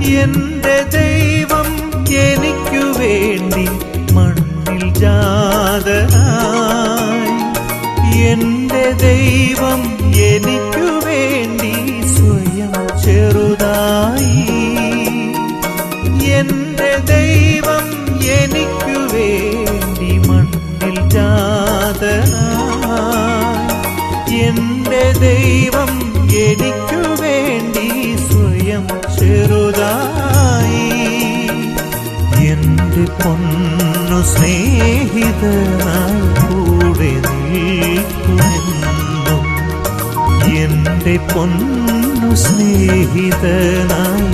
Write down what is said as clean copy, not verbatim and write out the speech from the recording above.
എന്റെ ദൈവം എനിക്കു വേണ്ടി മണ്ണിൽ ജാതനായി. എന്റെ ദൈവം എനിക്കു വേണ്ടി സ്വയം ചെറുതായി. എന്റെ ദൈവം എനിക്കു വേണ്ടി മണ്ണിൽ ജാതനായി. എന്റെ ദൈവം എനിക്കു വേണ്ടി സ്വയം ചെറുതായി. എന്റെ പൊന്നു സ്നേഹിതനായി കൂടെ നിൽക്കുമെന്നും. എന്റെ പൊന്നു സ്നേഹിതനായി